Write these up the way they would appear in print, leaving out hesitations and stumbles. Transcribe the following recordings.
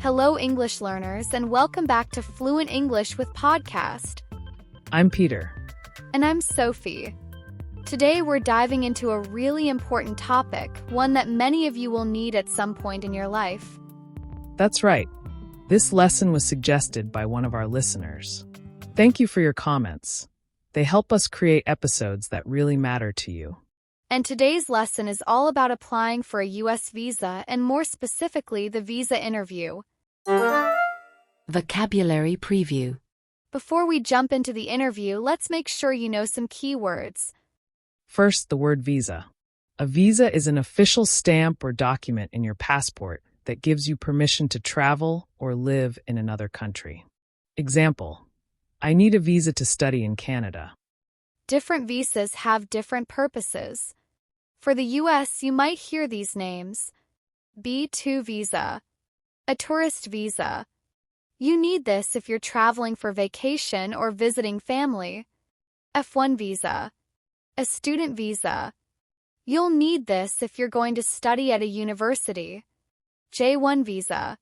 Hello, English learners, and welcome back to Fluent English with Podcast. I'm Peter. And I'm Sophie. Today we're diving into a really important topic, one that many of you will need at some point in your life. That's right. This lesson was suggested by one of our listeners. Thank you for your comments. They help us create episodes that really matter to you. And today's lesson is all about applying for a U.S. visa and more specifically the visa interview. Vocabulary preview. Before we jump into the interview, let's make sure you know some keywords. First, the word visa. A visa is an official stamp or document in your passport that gives you permission to travel or live in another country. Example, I need a visa to study in Canada. Different visas have different purposes. For the U.S., you might hear these names. B-2 visa, a tourist visa. You need this if you're traveling for vacation or visiting family. F-1 visa, a student visa. You'll need this if you're going to study at a university. J-1 visa,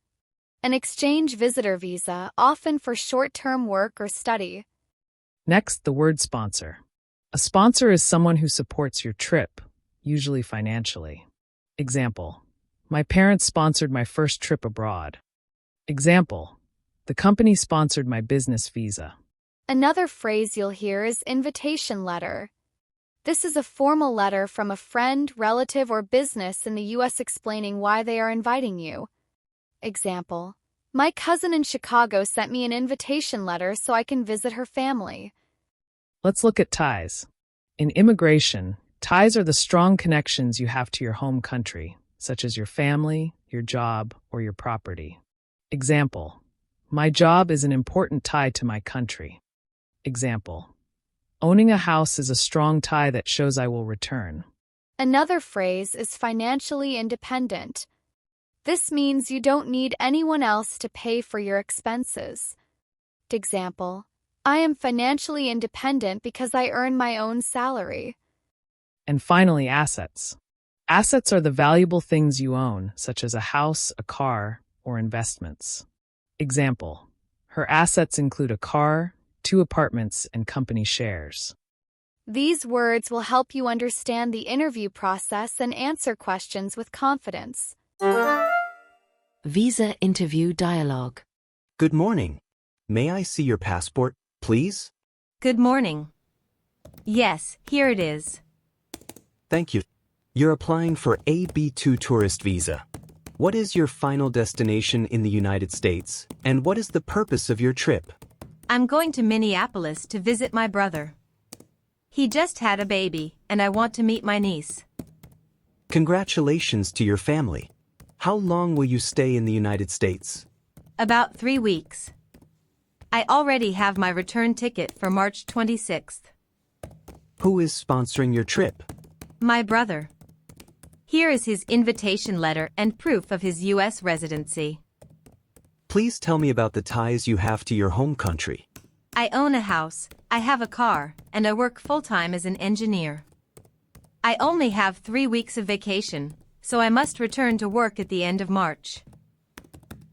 an exchange visitor visa, often for short-term work or study. Next, the word sponsor. A sponsor is someone who supports your trip, usually financially. Example, my parents sponsored my first trip abroad. Example, the company sponsored my business visa. Another phrase you'll hear is invitation letter. This is a formal letter from a friend, relative, or business in the U.S. explaining why they are inviting you. Example, my cousin in Chicago sent me an invitation letter so I can visit her family. Let's look at ties. In immigration, ties are the strong connections you have to your home country, such as your family, your job, or your property. Example, my job is an important tie to my country. Example, owning a house is a strong tie that shows I will return. Another phrase is financially independent. This means you don't need anyone else to pay for your expenses. Example, I am financially independent because I earn my own salary. And finally, assets. Assets are the valuable things you own, such as a house, a car, or investments. Example, her assets include a car, 2 apartments, and company shares. These words will help you understand the interview process and answer questions with confidence. Visa interview dialogue. Good morning. May I see your passport, please? Good morning. Yes, here it is. Thank you. You're applying for a B2 tourist visa. What is your final destination in the United States, and what is the purpose of your trip? I'm going to Minneapolis to visit my brother. He just had a baby, and I want to meet my niece. Congratulations to your family. How long will you stay in the United States? About 3 weeks. I already have my return ticket for March 26th. Who is sponsoring your trip? My brother. Here is his invitation letter and proof of his U.S. residency. Please tell me about the ties you have to your home country. I own a house, I have a car, and I work full-time as an engineer. I only have 3 weeks of vacation, so I must return to work at the end of March.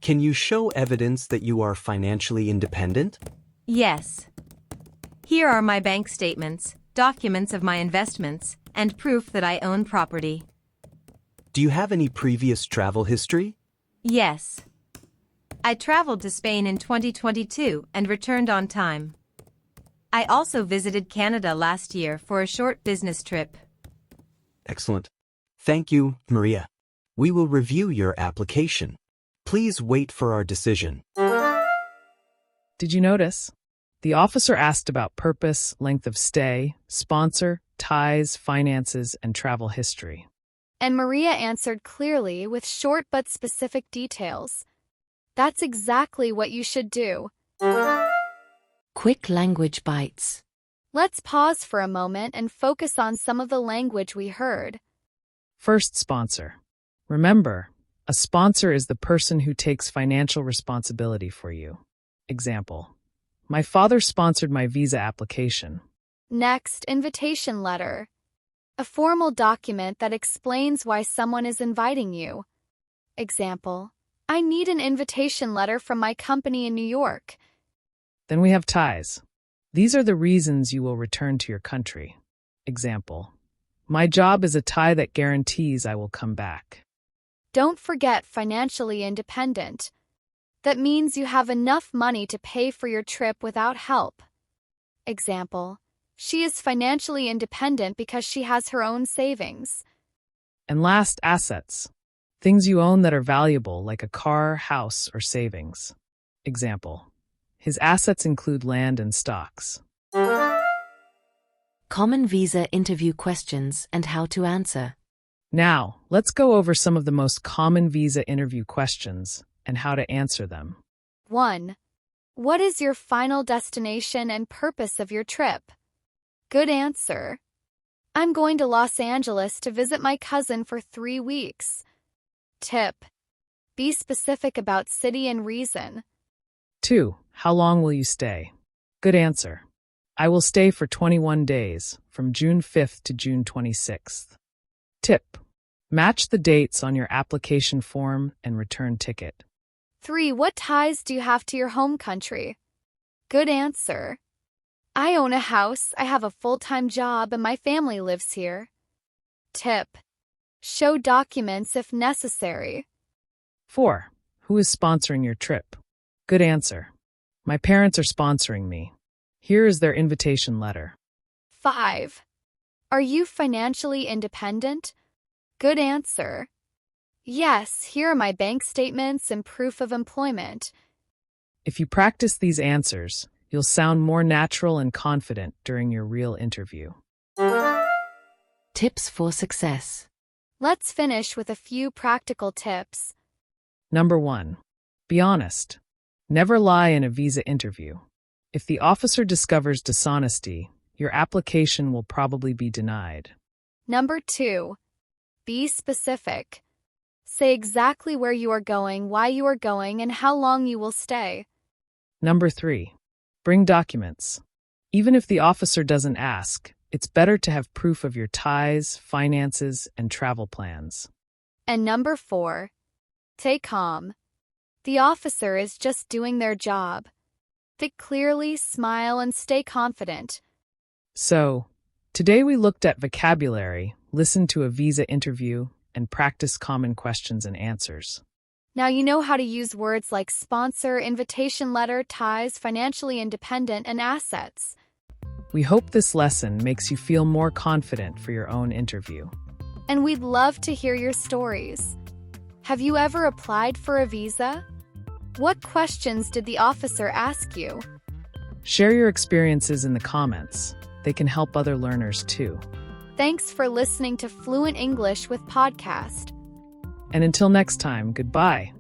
Can you show evidence that you are financially independent? Yes. Here are my bank statements, documents of my investments, and proof that I own property. Do you have any previous travel history? Yes. I traveled to Spain in 2022 and returned on time. I also visited Canada last year for a short business trip. Excellent. Thank you, Maria. We will review your application. Please wait for our decision. Did you notice? The officer asked about purpose, length of stay, sponsor, ties, finances, and travel history. And Maria answered clearly with short but specific details. That's exactly what you should do. Quick language bites. Let's pause for a moment and focus on some of the language we heard. First, sponsor. Remember, a sponsor is the person who takes financial responsibility for you. Example, my father sponsored my visa application. Next, invitation letter. A formal document that explains why someone is inviting you. Example, I need an invitation letter from my company in New York. Then we have ties. These are the reasons you will return to your country. Example: my job is a tie that guarantees I will come back. Don't forget financially independent. That means you have enough money to pay for your trip without help. Example: she is financially independent because she has her own savings. And last, assets. Things you own that are valuable, like a car, house, or savings. Example: his assets include land and stocks. Common visa interview questions and how to answer. Now, let's go over some of the most common visa interview questions and how to answer them. 1. What is your final destination and purpose of your trip? Good answer. I'm going to Los Angeles to visit my cousin for 3 weeks. Tip: be specific about city and reason. 2. How long will you stay? Good answer. I will stay for 21 days, from June 5th to June 26th. Tip: match the dates on your application form and return ticket. 3. What ties do you have to your home country? Good answer. I own a house, I have a full-time job, and my family lives here. Tip: show documents if necessary. 4. Who is sponsoring your trip? Good answer. My parents are sponsoring me. Here is their invitation letter. 5. Are you financially independent? Good answer. Yes, here are my bank statements and proof of employment. If you practice these answers, you'll sound more natural and confident during your real interview. Tips for success. Let's finish with a few practical tips. Number 1. Be honest. Never lie in a visa interview. If the officer discovers dishonesty, your application will probably be denied. Number 2. Be specific. Say exactly where you are going, why you are going, and how long you will stay. Number 3. Bring documents. Even if the officer doesn't ask, it's better to have proof of your ties, finances, and travel plans. And number 4. Stay calm. The officer is just doing their job. Think clearly, smile, and stay confident. So, today we looked at vocabulary, listened to a visa interview, and practiced common questions and answers. Now you know how to use words like sponsor, invitation letter, ties, financially independent, and assets. We hope this lesson makes you feel more confident for your own interview. And we'd love to hear your stories. Have you ever applied for a visa? What questions did the officer ask you? Share your experiences in the comments. They can help other learners too. Thanks for listening to Fluent English with Podcast. And until next time, goodbye.